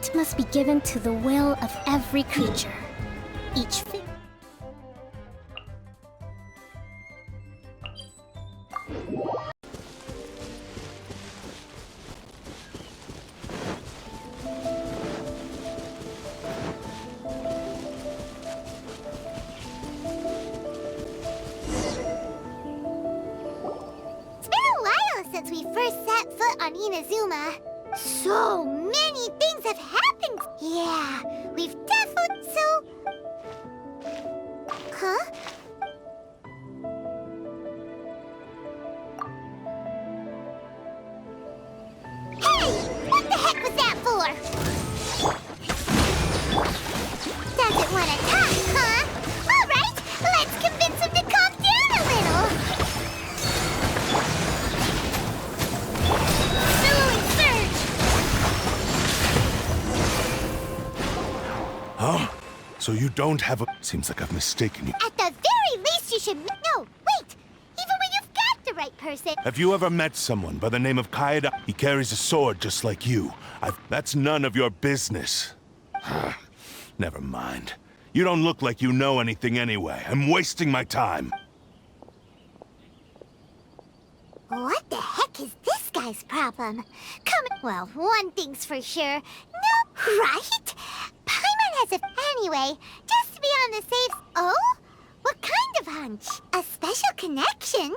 It must be given to the will of every creature. Each thing. Since we first set foot on Inazuma, so many things have happened. Yeah, we've definitely Huh? Hey! What the heck was that for? Doesn't want to talk, huh? All right, let's convince him to calm down a little. Huh? So you don't have a... Seems like I've mistaken you. At the very least, you should... No, wait! Even when you've got the right person... Have you ever met someone by the name of Kaeda? He carries a sword just like you. That's none of your business. Never mind. You don't look like you know anything anyway. I'm wasting my time. What the heck is this guy's problem? Well, one thing's for sure. No, right? Paimon has a... Anyway, just to be on the safe... Oh? What kind of hunch? A special connection?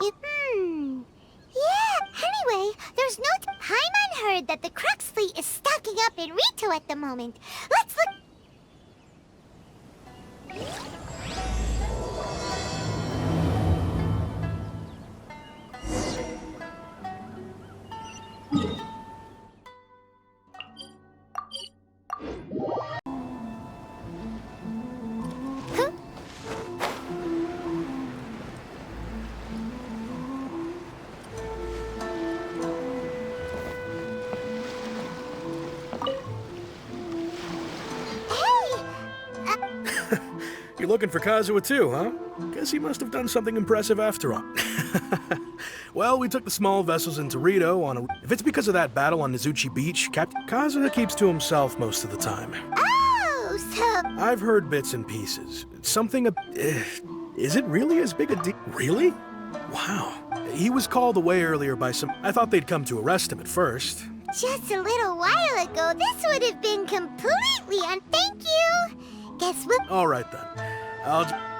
Yeah, anyway, there's no... Paimon heard that the Crux fleet is stocking up in Ritou at the moment. Let's look... You're looking for Kazuha too, huh? Guess he must have done something impressive after all. Well, we took the small vessels into Ritou on a... If it's because of that battle on Nizuchi Beach, Captain Kazuha keeps to himself most of the time. Oh, so... I've heard bits and pieces. Something... Is it really as big a deal? Really? Wow. He was called away earlier by some... I thought they'd come to arrest him at first. Just a little while ago, this would have been completely Thank you! Guess what? All right, then. I'll...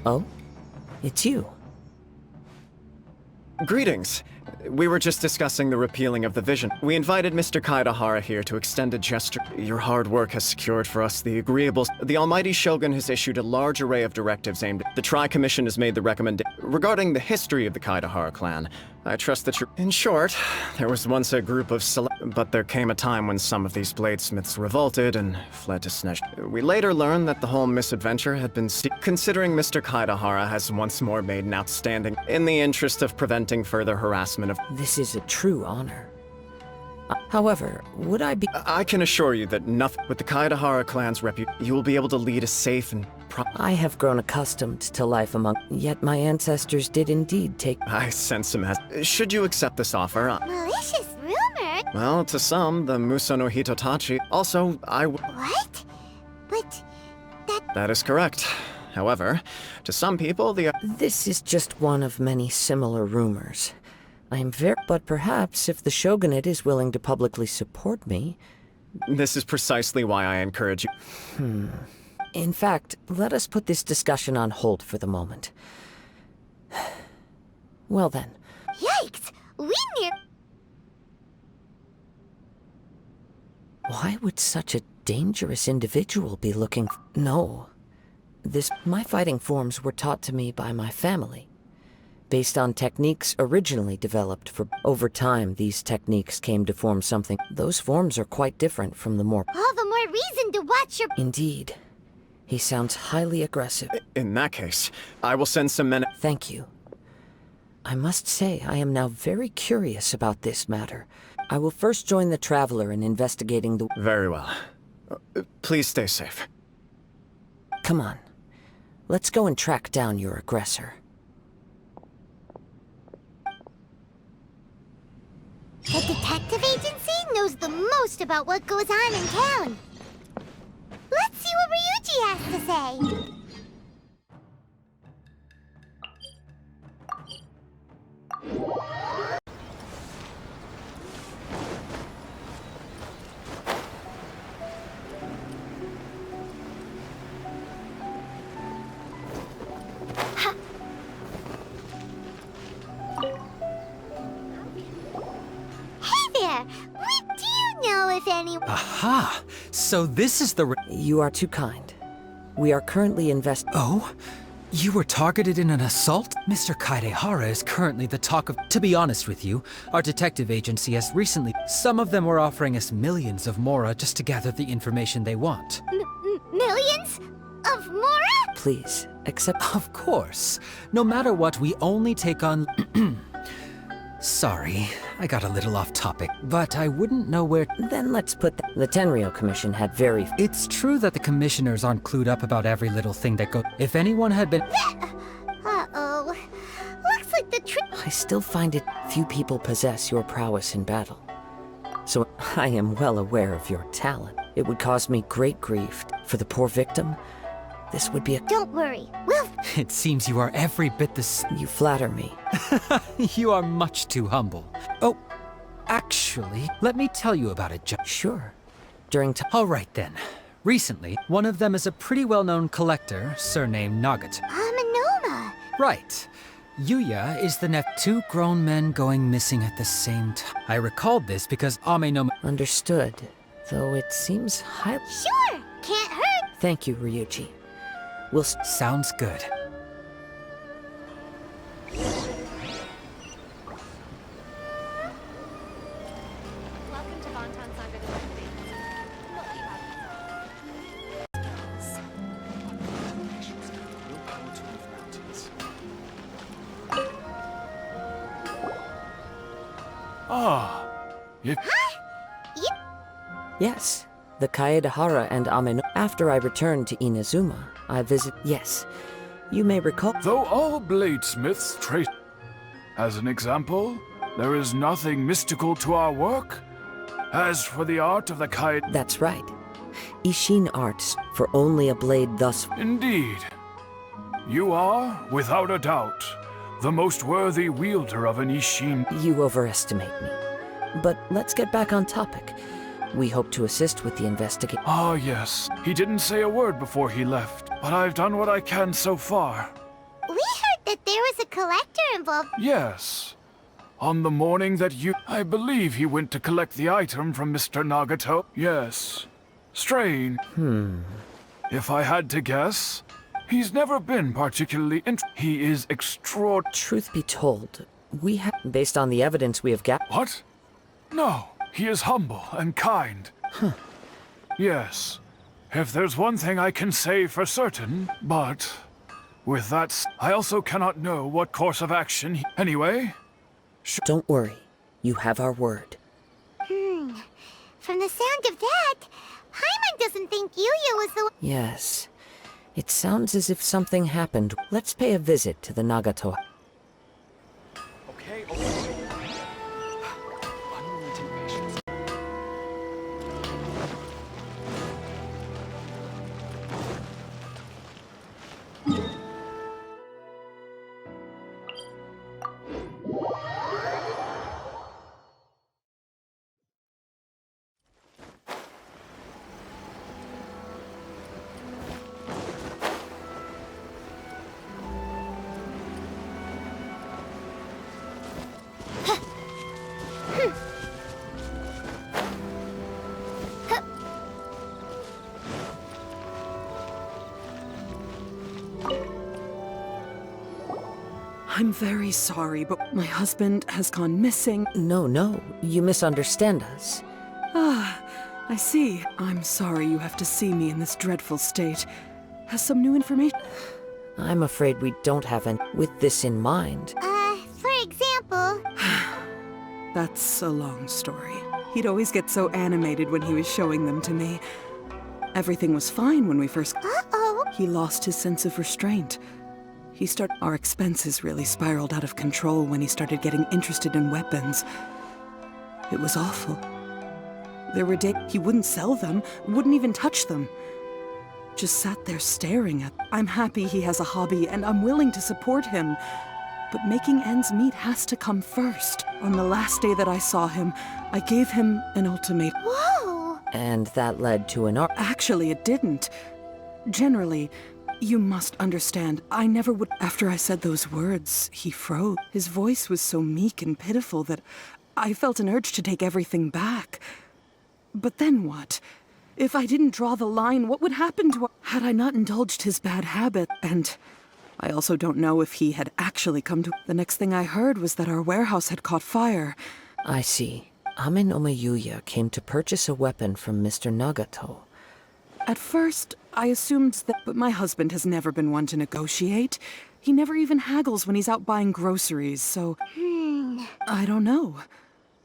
Oh? It's you. Greetings. We were just discussing the repealing of the vision. We invited Mr. Kaedahara here to extend a gesture. Your hard work has secured for us the agreeable... The Almighty Shogun has issued a large array of directives aimed at... The Tri-Commission has made the recommendation... Regarding the history of the Kaedahara clan, I trust that you're... In short, there was once a group of but there came a time when some of these bladesmiths revolted and fled to Snesh. We later learned that the whole misadventure had been considering Mr. Kaedahara has once more made an outstanding... In the interest of preventing further harassment of... This is a true honor. However, would I be... I can assure you that nothing... With the Kaedahara clan's you will be able to lead a safe and... I have grown accustomed to life among... Yet my ancestors did indeed take... I sense some Should you accept this offer? Malicious rumor? Well, to some, the Muso no Hitotachi. Also, What? But... That is correct. However, to some people, the... This is just one of many similar rumors. I am very... But perhaps if the Shogunate is willing to publicly support me... This is precisely why I encourage you. In fact, let us put this discussion on hold for the moment. Well then. Yikes! We near... Why would such a dangerous individual be looking... No. My fighting forms were taught to me by my family, based on techniques originally developed for... Over time, these techniques came to form something. Those forms are quite different from the more... All the more reason to watch your... Indeed. He sounds highly aggressive. In that case, I will send some men... Thank you. I must say, I am now very curious about this matter. I will first join the Traveler in investigating the... Very well. Please stay safe. Come on. Let's go and track down your aggressor. The detective agency knows the most about what goes on in town. Let's see what Ryuji has to say. Aha! So this is the... You are too kind. We are currently Oh? You were targeted in an assault? Mr. Kaidehara is currently the talk of... To be honest with you, our detective agency has recently... Some of them were offering us millions of mora just to gather the information they want. Millions? Of mora? Please, accept... Of course. No matter what, we only take on... Sorry, I got a little off topic, but I wouldn't know where... Then let's put the Tenryou Commission had very... It's true that the commissioners aren't clued up about every little thing that goes... If anyone had been... Uh-oh. Looks like the I still find it few people possess your prowess in battle. So I am well aware of your talent. It would cause me great grief. For the poor victim, this would be a... Don't worry, we'll... It seems you are every bit the... You flatter me. You are much too humble. Oh, actually, let me tell you about it, Sure. During All right then. Recently, one of them is a pretty well-known collector, surnamed Nagato. Amenoma! Right. Yuya is the two grown men going missing at the same time. I recalled this because Amenoma... Understood. Though it seems highly... Sure! Can't hurt! Thank you, Ryuji. We'll... Sounds good. Yes. The Kaedehara and Amenoma. After I return to Inazuma, I visit... Yes. You may recall... Though all bladesmiths trace... As an example, there is nothing mystical to our work. As for the art of the Kaed... That's right. Ishin arts for only a blade thus... Indeed. You are, without a doubt, the most worthy wielder of an Ishin... You overestimate me. But let's get back on topic. We hope to assist with the investigation. Ah, yes. He didn't say a word before he left, but I've done what I can so far. We heard that there was a collector involved. Yes. On the morning that I believe he went to collect the item from Mr. Nagato. Yes. Strange. If I had to guess, he's never been particularly He is extraordinary. Truth be told, we have... Based on the evidence we have gathered... What? No. He is humble and kind. Yes. If there's one thing I can say for certain, but... With that, I also cannot know what course of action Anyway... Don't worry. You have our word. From the sound of that, Paimon doesn't think Yuya was the... Yes. It sounds as if something happened. Let's pay a visit to the Nagato. Okay. I'm very sorry, but my husband has gone missing. No, you misunderstand us. Ah, I see. I'm sorry you have to see me in this dreadful state. Has some new information? I'm afraid we don't have any. With this in mind. For example... That's a long story. He'd always get so animated when he was showing them to me. Everything was fine when we first... Uh-oh. He lost his sense of restraint. Our expenses really spiraled out of control when he started getting interested in weapons. It was awful. There were days he wouldn't sell them, wouldn't even touch them. Just sat there staring at them. I'm happy he has a hobby and I'm willing to support him. But making ends meet has to come first. On the last day that I saw him, I gave him an ultimatum. Whoa! And that led to an Actually, it didn't. Generally, you must understand, I never would... After I said those words, he froze. His voice was so meek and pitiful that I felt an urge to take everything back. But then what? If I didn't draw the line, what would happen to... Had I not indulged his bad habit, and... I also don't know if he had actually come to... The next thing I heard was that our warehouse had caught fire. I see. Amenoma Yuya came to purchase a weapon from Mr. Nagato. At first, I assumed that... But my husband has never been one to negotiate. He never even haggles when he's out buying groceries, so... I don't know.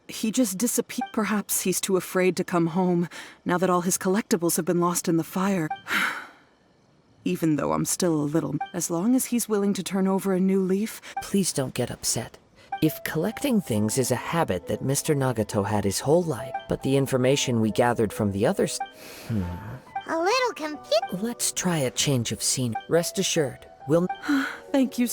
He just disappeared. Perhaps he's too afraid to come home, now that all his collectibles have been lost in the fire. Even though I'm still a little... As long as he's willing to turn over a new leaf... Please don't get upset. If collecting things is a habit that Mr. Nagato had his whole life, but the information we gathered from the others... A little confused. Let's try a change of scene. Rest assured, we'll... Thank you,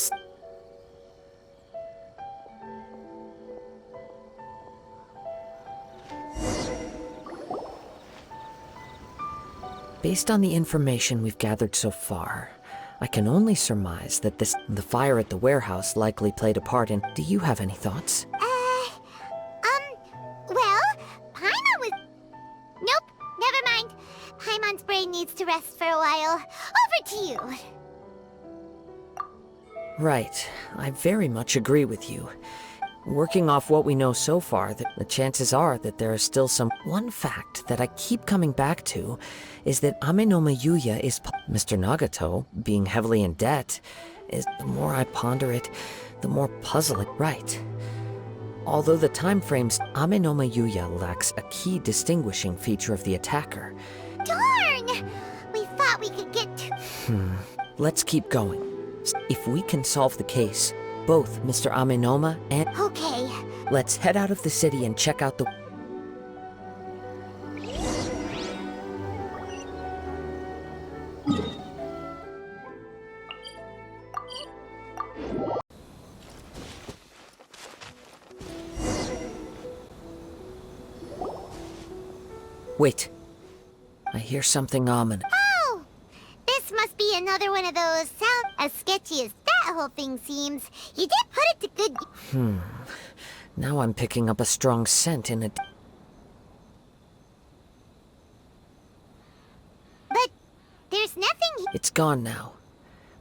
Based on the information we've gathered so far, I can only surmise that the fire at the warehouse likely played a part in... Do you have any thoughts? Well, Paimon was... Nope, never mind. Paimon's brain needs to rest for a while. Over to you. Right. I very much agree with you. Working off what we know so far, the chances are that there is still some... One fact that I keep coming back to is that Amenoma Yuya is... Mr. Nagato, being heavily in debt, is... The more I ponder it, the more puzzling. Right. Although the time frames, Amenoma Yuya lacks a key distinguishing feature of the attacker. Darn! We thought we could get to... Let's keep going. If we can solve the case, both Mr. Amenoma and... Okay. Let's head out of the city and check out the... Wait. I hear something ominous. Oh! This must be another one of those sounds. As sketchy as that whole thing seems, you did put it to good... Now I'm picking up a strong scent in it. But there's nothing... It's gone now.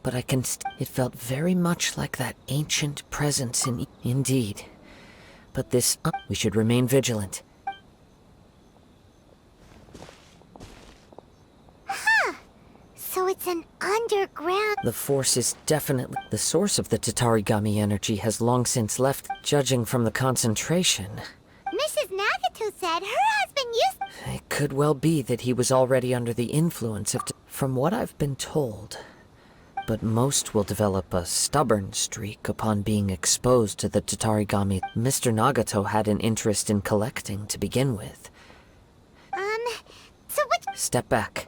But I can it felt very much like that ancient presence in... Indeed. But this... we should remain vigilant. So it's an underground... The force is definitely... The source of the Tatarigami energy has long since left, judging from the concentration. Mrs. Nagato said her husband used... It could well be that he was already under the influence of... From what I've been told. But most will develop a stubborn streak upon being exposed to the Tatarigami. Mr. Nagato had an interest in collecting to begin with. So what... Step back.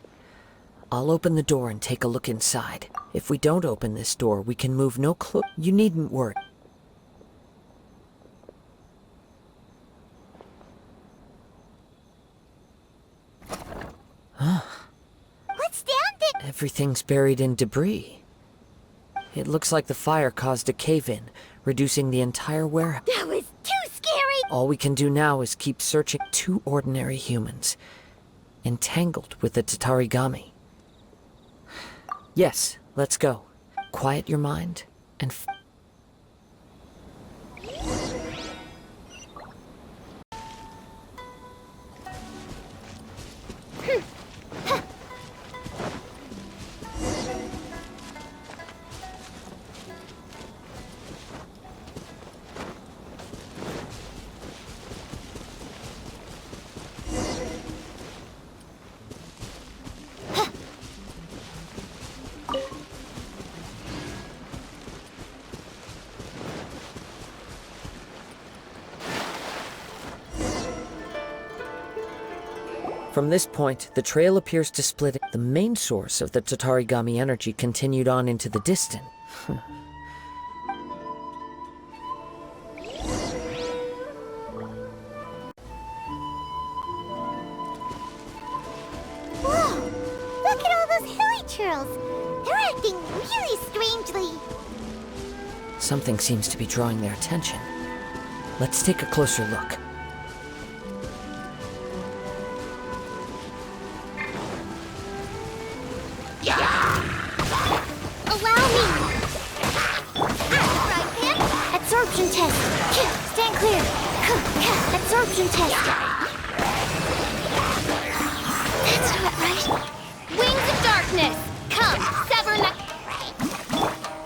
I'll open the door and take a look inside. If we don't open this door, we can move no closer. You needn't worry. What's down there? Everything's buried in debris. It looks like the fire caused a cave-in, reducing the entire warehouse. That was too scary! All we can do now is keep searching. 2 ordinary humans, entangled with the Tatarigami. Yes, let's go. Quiet your mind and... From this point, the trail appears to split. The main source of the Tatarigami energy continued on into the distant. Whoa! Look at all those hilly churls! They're acting really strangely. Something seems to be drawing their attention. Let's take a closer look. Allow me! Right pan! Absorption test! Stand clear! Absorption test! That's not right! Wings of darkness! Come, sever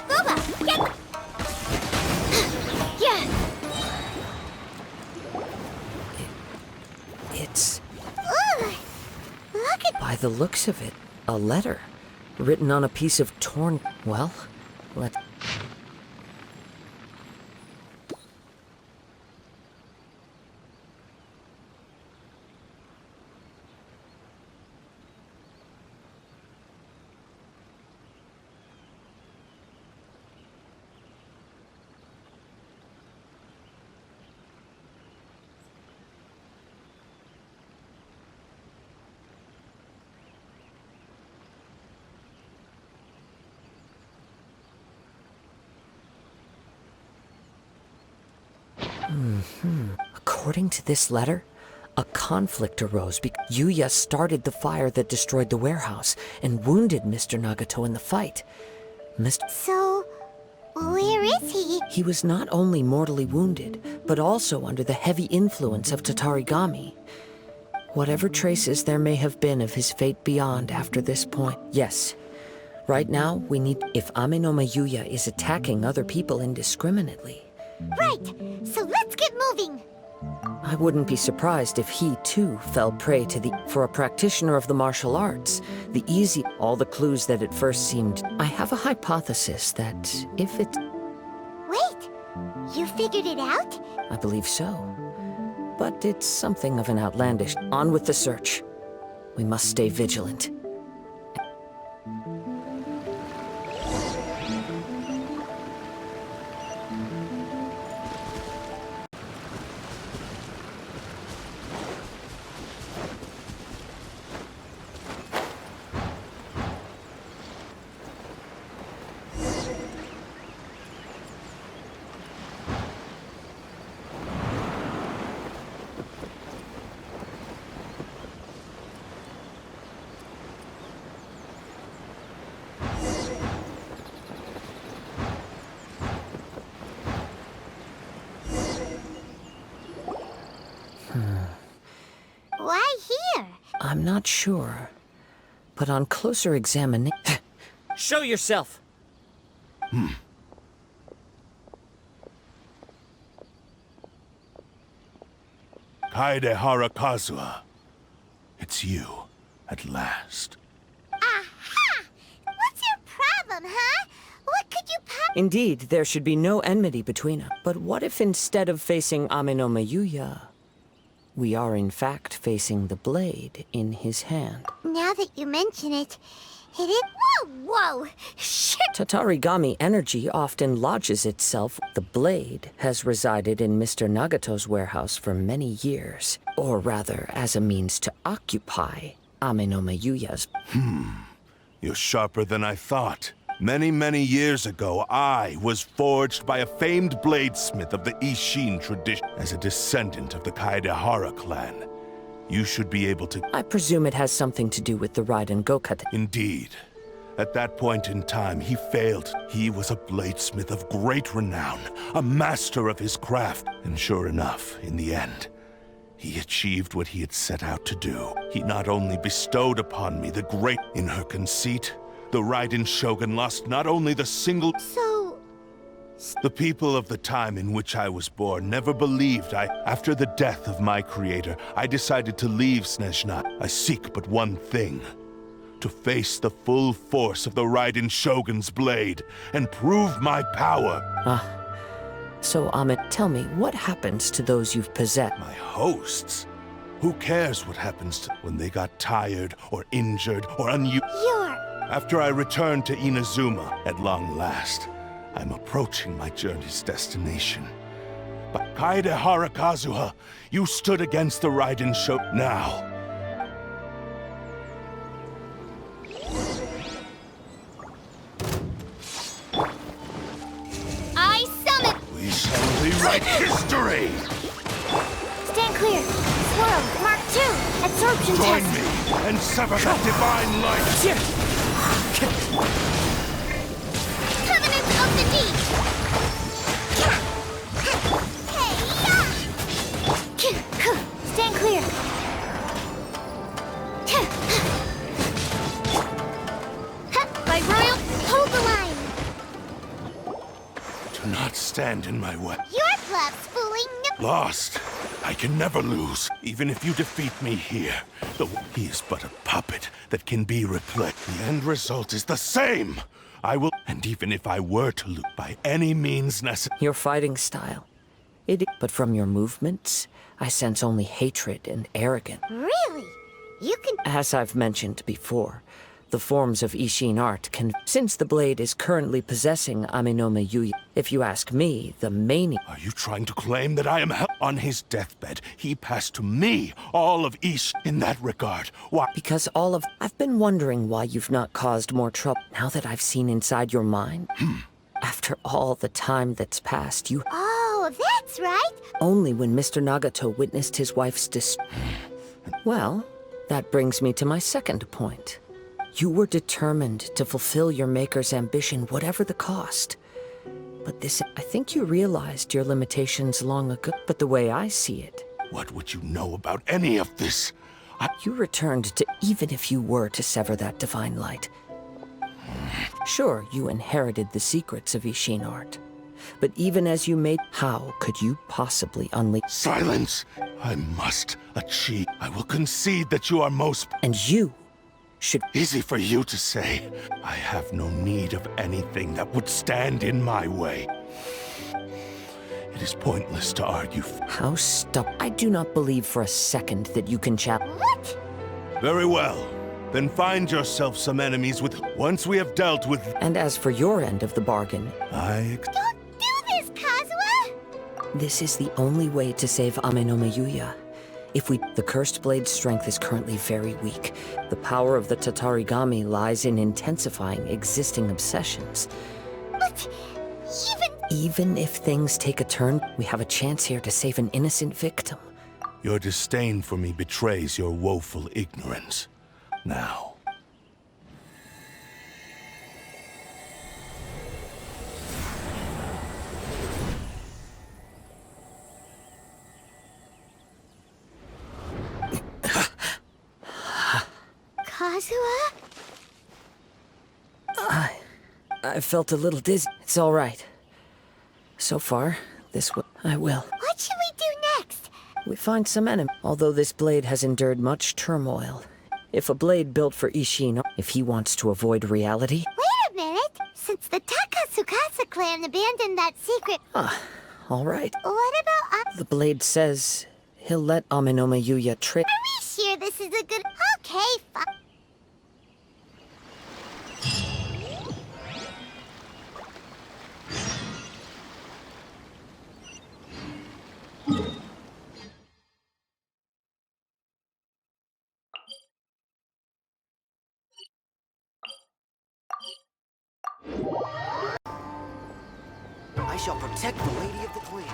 Booba, get Yeah! It's... Ugh. Look at... By the looks of it, a letter. Written on a piece of torn... Well, let... According to this letter, a conflict arose because Yuya started the fire that destroyed the warehouse and wounded Mr. Nagato in the fight. So, where is he? He was not only mortally wounded, but also under the heavy influence of Tatarigami. Whatever traces there may have been of his fate beyond after this point. Yes. Right now, we need... If Amenoma Yuya is attacking other people indiscriminately... Right, so let's get moving. I wouldn't be surprised if he, too, fell prey to the... For a practitioner of the martial arts, the easy... All the clues that at first seemed... I have a hypothesis that if it... Wait, you figured it out? I believe so. But it's something of an outlandish... On with the search. We must stay vigilant. Why here? I'm not sure. But on closer examination... Show yourself! Kaede Harakazua. It's you, at last. Aha! What's your problem, huh? What could you Indeed, there should be no enmity between us. But what if instead of facing Amenoma Yuya, we are in fact facing the blade in his hand? Now that you mention it, it is... Whoa! Shit! Tatarigami energy often lodges itself. The blade has resided in Mr. Nagato's warehouse for many years. Or rather, as a means to occupy Amenoma Yuya's... You're sharper than I thought. Many, many years ago, I was forged by a famed bladesmith of the Ishin tradition. As a descendant of the Kaedehara clan, you should be able to... I presume it has something to do with the Raiden Gokata. Indeed. At that point in time, he failed. He was a bladesmith of great renown, a master of his craft. And sure enough, in the end, he achieved what he had set out to do. He not only bestowed upon me the great... In her conceit, the Raiden Shogun lost not only the single... So... The people of the time in which I was born never believed After the death of my creator, I decided to leave Snezhnaya. I seek but one thing. To face the full force of the Raiden Shogun's blade and prove my power. So, Amit, tell me, what happens to those you've possessed? My hosts? Who cares what happens to when they got tired or injured or After I returned to Inazuma, at long last, I'm approaching my journey's destination. But Kaedehara Kazuha, you stood against the Raiden Shogun. Now, I summon... we shall rewrite history! Stand clear. Swirl, Mark 2, absorption Join test. me and sever that divine light! Covenant of the Deep. Stand clear. By royal Togoline. Do not stand in my way. Your bluff's fooling no... Lost. I can never lose, even if you defeat me here. Though he is but a puppet that can be replaced. The end result is the same. I will, and even if I were to lose by any means necessary. Your fighting style. But from your movements, I sense only hatred and arrogance. Really? You can... As I've mentioned before, the forms of Ishin art can... Since the blade is currently possessing Amenoma Yuya, if you ask me, the mania... Are you trying to claim that I am on his deathbed? He passed to me all of Ish in that regard. Why? Because all of... I've been wondering why you've not caused more trouble. Now that I've seen inside your mind, after all the time that's passed, you... Oh, that's right. Only when Mr. Nagato witnessed his wife's Well, that brings me to my second point. You were determined to fulfill your maker's ambition, whatever the cost. But this, I think you realized your limitations long ago. But the way I see it... What would you know about any of this? You returned to, even if you were to sever that divine light. Sure, you inherited the secrets of Ishin art. But even as you made... How could you possibly unleash... Silence! I must achieve. I will concede that you are most... And you should... Easy for you to say. I have no need of anything that would stand in my way. It is pointless to argue. How I do not believe for a second that you can What? Very well. Then find yourself some enemies with... Once we have dealt with... And as for your end of the bargain... Don't do this, Kazuha! This is the only way to save Amenoma Yuya. If we... The cursed blade's strength is currently very weak. The power of the Tatarigami lies in intensifying existing obsessions. But Even if things take a turn, we have a chance here to save an innocent victim. Your disdain for me betrays your woeful ignorance. Now... Kazuha? I felt a little dizzy. It's all right. So far, I will. What should we do next? We find some enemy. Although this blade has endured much turmoil. If a blade built for Ishin, if he wants to avoid reality... Wait a minute! Since the Takasukasa clan abandoned that secret... all right. What about us? The blade says he'll let Amenoma Yuya trick... Are we sure this is a good... Okay, fine. I shall protect the lady of the clan.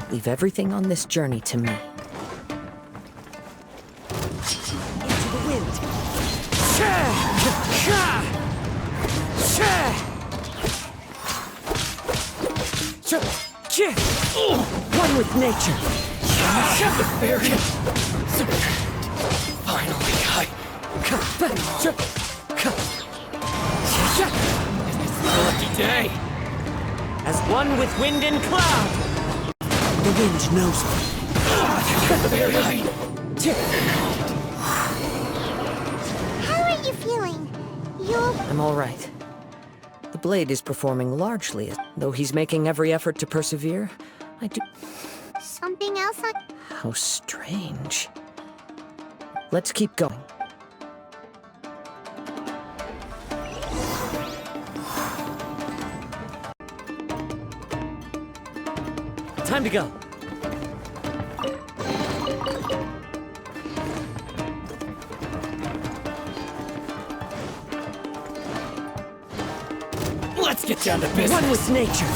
Leave everything on this journey to me. Into the wind. One with nature. Finally, it's a lucky day. As one with wind and cloud. The wind knows me. Very high. How are you feeling? I'm all right. The blade is performing largely, though he's making every effort to persevere. I do... Something else on... How strange. Let's keep going. Time to go. Let's get down to business. One with nature.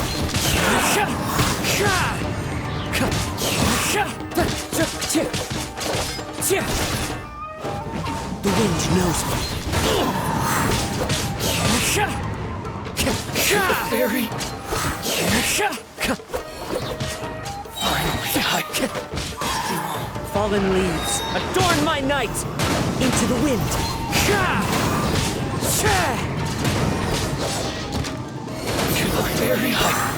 The wind knows me. Very. Fallen leaves, adorn my night! Into the wind! You look very high.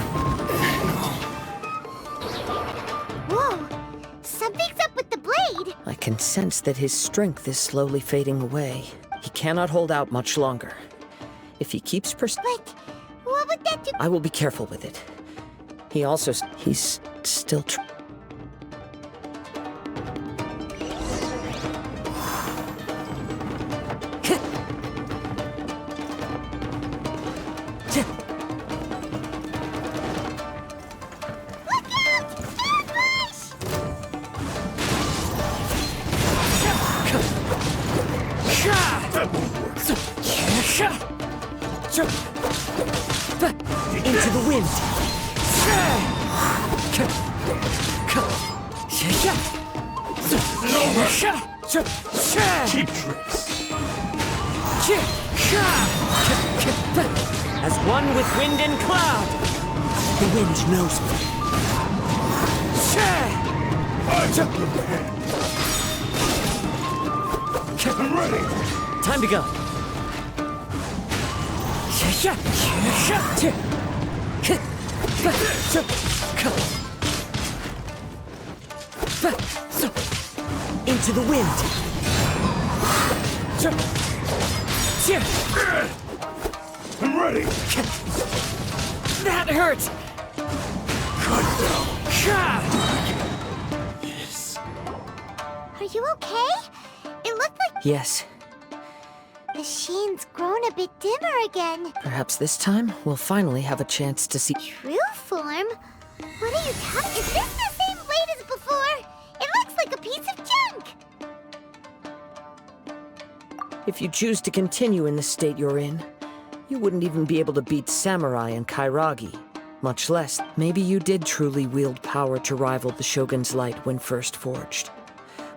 Whoa! Something's up with the blade! I can sense that his strength is slowly fading away. He cannot hold out much longer. If he keeps But what would that do? I will be careful with it. He also... He's still... Into the wind! Cheap tricks. As one with wind and cloud! The wind knows me. I'm ready. Time to go. Into the wind. I'm ready. That hurts. Yes. Are you okay? It looked like Yes. the shine's grown a bit dimmer again. Perhaps this time we'll finally have a chance to see. True form? What are you talking? Is this the same blade as before? It looks like a piece of junk! If you choose to continue in the state you're in, you wouldn't even be able to beat Samurai and Kairagi. Much less, maybe you did truly wield power to rival the Shogun's light when first forged.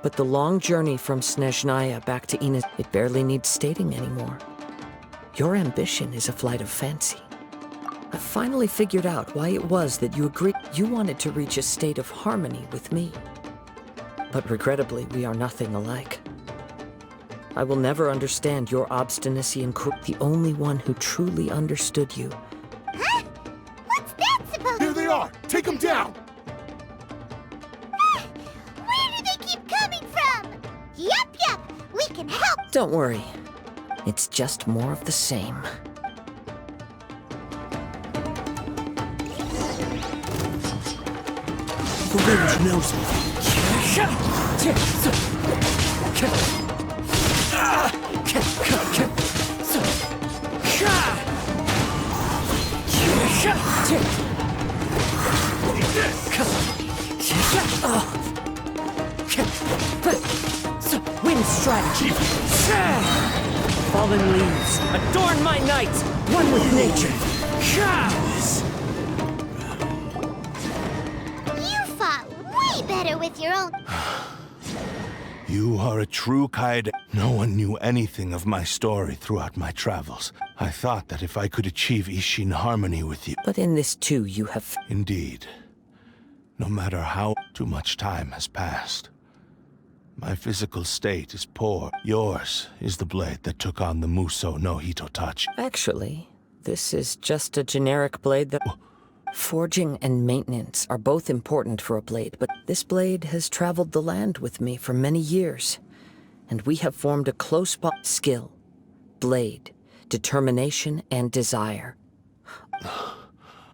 But the long journey from Snezhnaya back to Ina, it barely needs stating anymore. Your ambition is a flight of fancy. I finally figured out why it was that you agreed you wanted to reach a state of harmony with me. But regrettably, we are nothing alike. I will never understand your obstinacy and the only one who truly understood you. Huh? What's that supposed to Here they are. Take them down. Where do they keep coming from? Yep, Don't worry. It's just more of the same. The village knows me. Wind strategy. Fallen leaves, adorn my night, one with nature. You fought way better with your own. You are a true Kaede. No one knew anything of my story throughout my travels. I thought that if I could achieve Ishin harmony with you... But in this too, you have... Indeed. No matter how too much time has passed. My physical state is poor. Yours is the blade that took on the Muso no Hitotachi. Actually, this is just a generic blade that... Forging and maintenance are both important for a blade, but this blade has traveled the land with me for many years, and we have formed a close bond. Skill, blade, determination, and desire.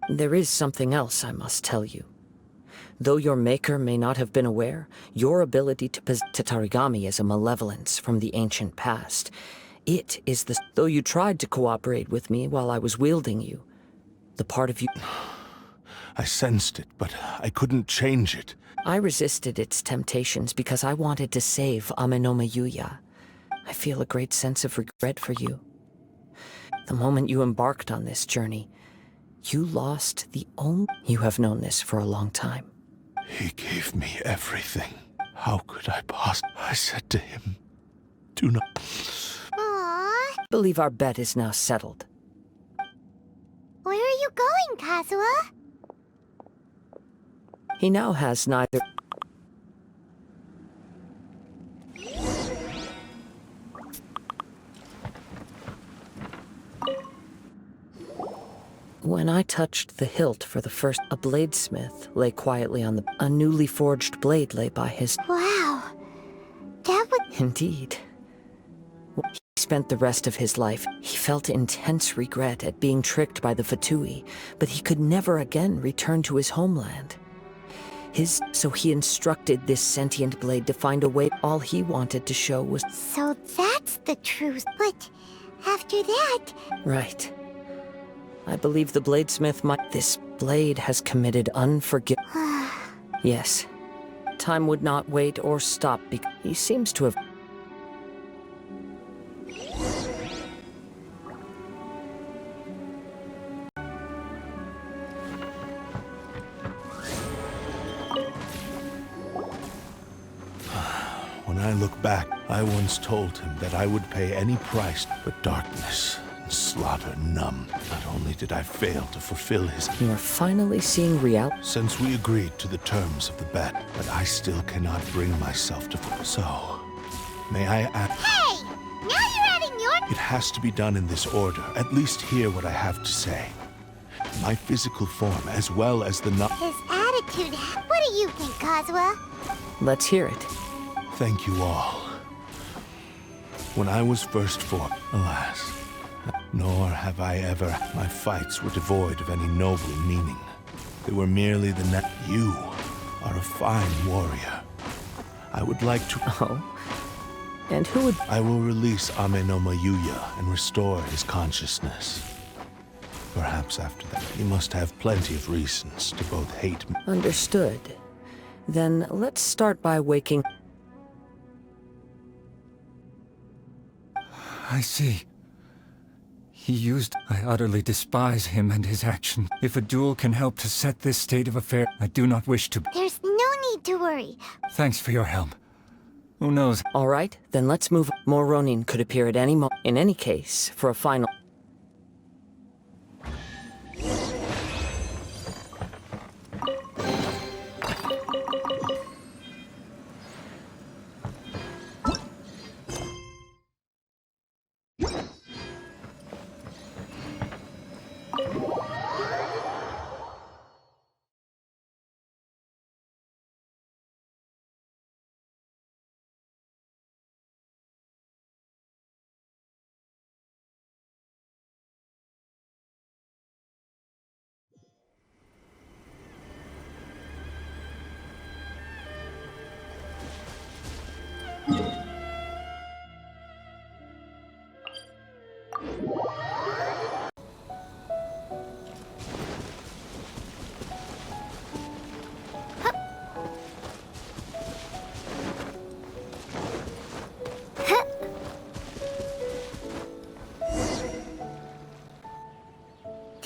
There is something else I must tell you. Though your maker may not have been aware, your ability to possess Tatarigami is a malevolence from the ancient past. It is the... Though you tried to cooperate with me while I was wielding you, the part of you... I sensed it, but I couldn't change it. I resisted its temptations because I wanted to save Amenoma Yuya. I feel a great sense of regret for you. The moment you embarked on this journey, you lost the only... You have known this for a long time. He gave me everything. How could I possibly... I said to him, do not... Aww. I believe our bet is now settled. Where are you going, Kazuha? He now has neither... When I touched the hilt for the first, a bladesmith lay quietly on the... A newly forged blade lay by his... Wow. That would... Indeed. He spent the rest of his life. He felt intense regret at being tricked by the Fatui, but he could never again return to his homeland. So he instructed this sentient blade to find a way. All he wanted to show was... So that's the truth. But after that... Right. I believe the bladesmith might... This blade has committed Yes. Time would not wait or stop because he seems to have... When I look back, I once told him that I would pay any price, but darkness and slaughter numb. Not only did I fail to fulfill his... You are finally seeing reality. Since we agreed to the terms of the bet, but I still cannot bring myself to... So, may I add... Hey! Now you're adding your... It has to be done in this order. At least hear what I have to say. My physical form, as well as the... His attitude... What do you think, Kazuha? Let's hear it. Thank you all. When I was first formed, alas, nor have I ever... My fights were devoid of any noble meaning. They were merely the net... You are a fine warrior. I would like to... Oh? And who would... I will release Amenoma Yuya and restore his consciousness. Perhaps after that, he must have plenty of reasons to both hate me... Understood. Then let's start by waking... I see. He used... I utterly despise him and his action. If a duel can help to set this state of affairs, I do not wish to... There's no need to worry. Thanks for your help. Who knows? All right, then let's move. More Ronin could appear at any moment. In any case, for a final...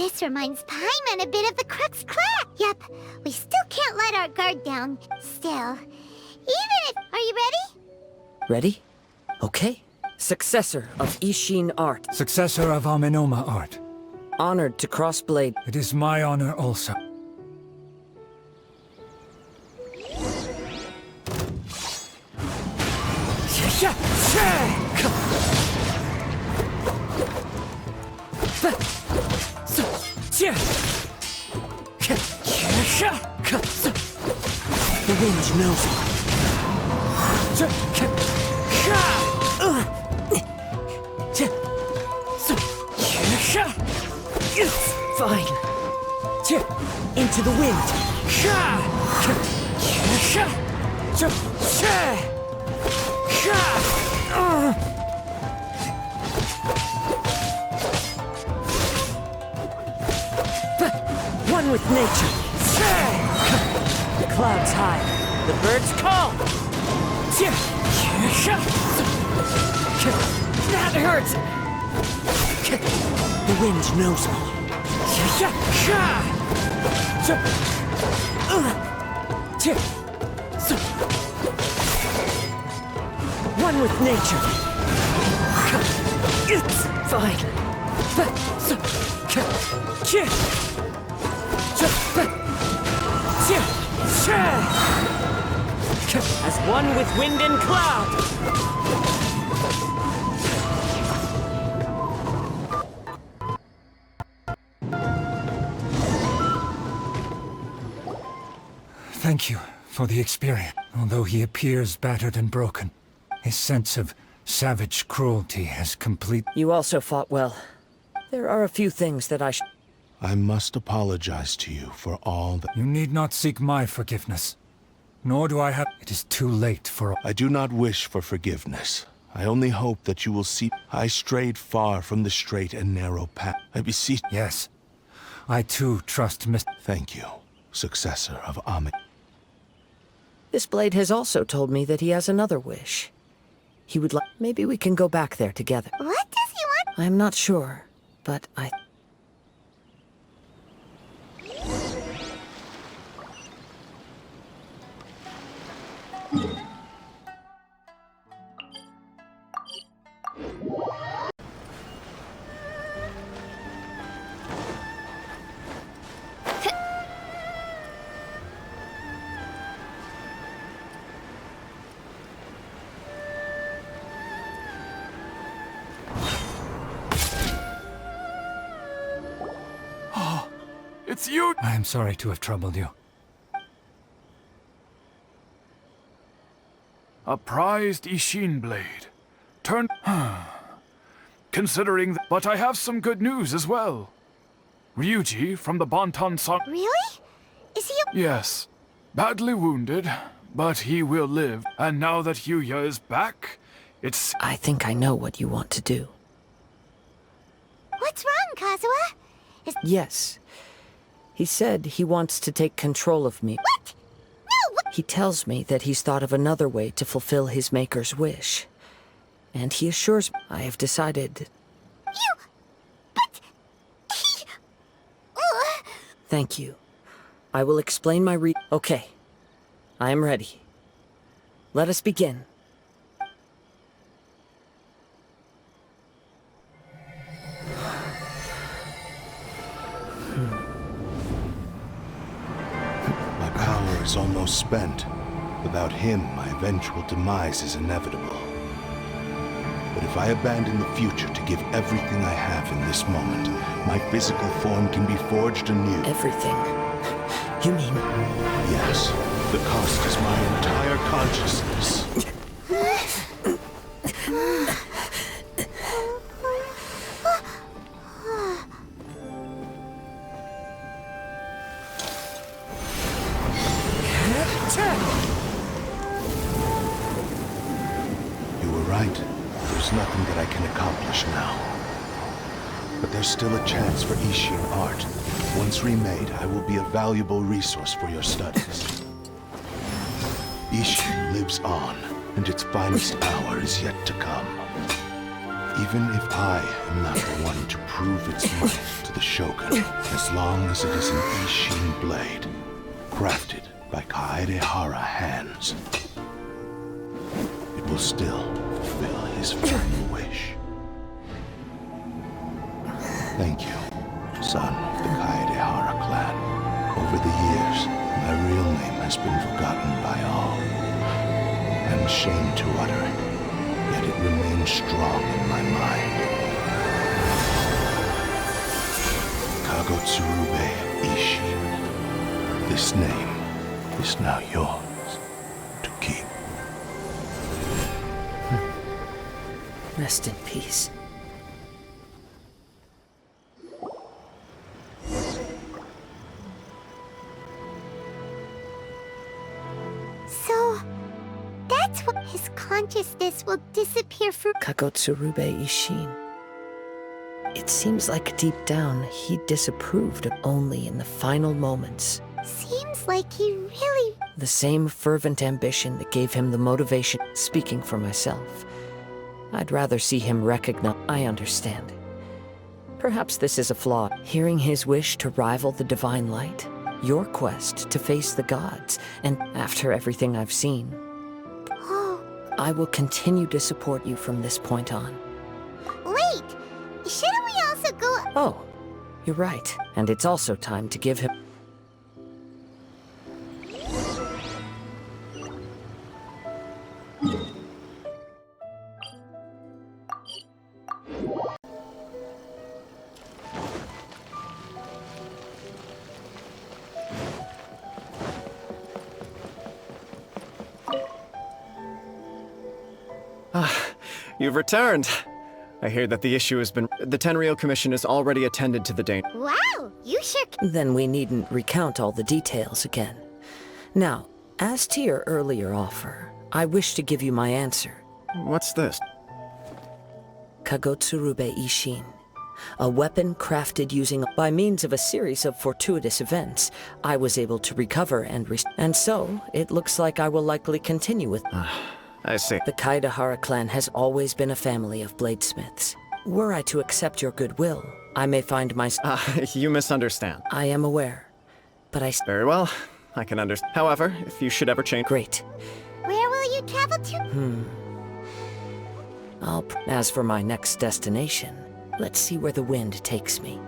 This reminds Paimon a bit of the Crux Clack. Yep, we still can't let our guard down. Still, even if... Are you ready? Ready? Okay. Successor of Ishin art. Successor of Amenoma art. Honored to crossblade. It is my honor also. The wind knows it. Fine. Into the wind. One with nature. The clouds high. The birds call. That hurts. The wind knows me. One with nature. It's fine. As one with wind and cloud. Thank you for the experience. Although he appears battered and broken, his sense of savage cruelty has complete... You also fought well. There are a few things that I must apologize to you for all that... You need not seek my forgiveness. Nor do I have... It is too late for... I do not wish for forgiveness. I only hope that you will see... I strayed far from the straight and narrow path. I beseech... Yes. I too trust Thank you, successor of Ame. This blade has also told me that he has another wish. He would like... Maybe we can go back there together. What does he want? I'm not sure, but I... It's you! I am sorry to have troubled you. A prized Ishin blade. Turn... Considering but I have some good news as well. Ryuji from the Bonton Song... Really? Is he... Yes. Badly wounded, but he will live. And now that Yuya is back, it's... I think I know what you want to do. What's wrong, Kazuha? Yes. He said he wants to take control of me. What? No! What? He tells me that he's thought of another way to fulfill his maker's wish. And he assures me I have decided... You... But... He... Thank you. I will explain my Okay. I am ready. Let us begin. Is almost spent. Without him, my eventual demise is inevitable. But if I abandon the future to give everything I have in this moment, my physical form can be forged anew. Everything? You mean... Yes. The cost is my entire consciousness. There's nothing that I can accomplish now. But there's still a chance for Ishin art. Once remade, I will be a valuable resource for your studies. Ishin lives on, and its finest hour is yet to come. Even if I am not the one to prove its might to the Shogun, as long as it is an Ishin blade, crafted by Kaedehara hands, it will still fulfill his final wish. Thank you, son of the Kaedehara clan. Over the years, my real name has been forgotten by all. I'm ashamed to utter it, yet it remains strong in my mind. Kagotsurube Ishin. This name is now yours to keep. Rest in peace. So, that's what his consciousness will disappear for. Kagotsurube Ishin. It seems like deep down he disapproved only in the final moments. Seems like he really. The same fervent ambition that gave him the motivation. Speaking for myself, I'd rather see him recognize. I understand. Perhaps this is a flaw. Hearing his wish to rival the divine light, your quest to face the gods, and after everything I've seen, Oh, I will continue to support you from this point on. wait! Shouldn't we also go. Oh, you're right. And it's also time to give him. You've returned. I hear that the issue has been. The Tenryou Commission has already attended to the danger. Wow, you sure. Then we needn't recount all the details again. Now, as to your earlier offer, I wish to give you my answer. What's this? Kagotsurube Ishin. A weapon crafted using. By means of a series of fortuitous events, I was able to recover and so, it looks like I will likely continue with. I see. The Kaedehara clan has always been a family of bladesmiths. Were I to accept your goodwill, I may find myself. You misunderstand. I am aware, but I. Very well. I can understand. However, if you should ever change. Great. Where will you travel to? As for my next destination, let's see where the wind takes me.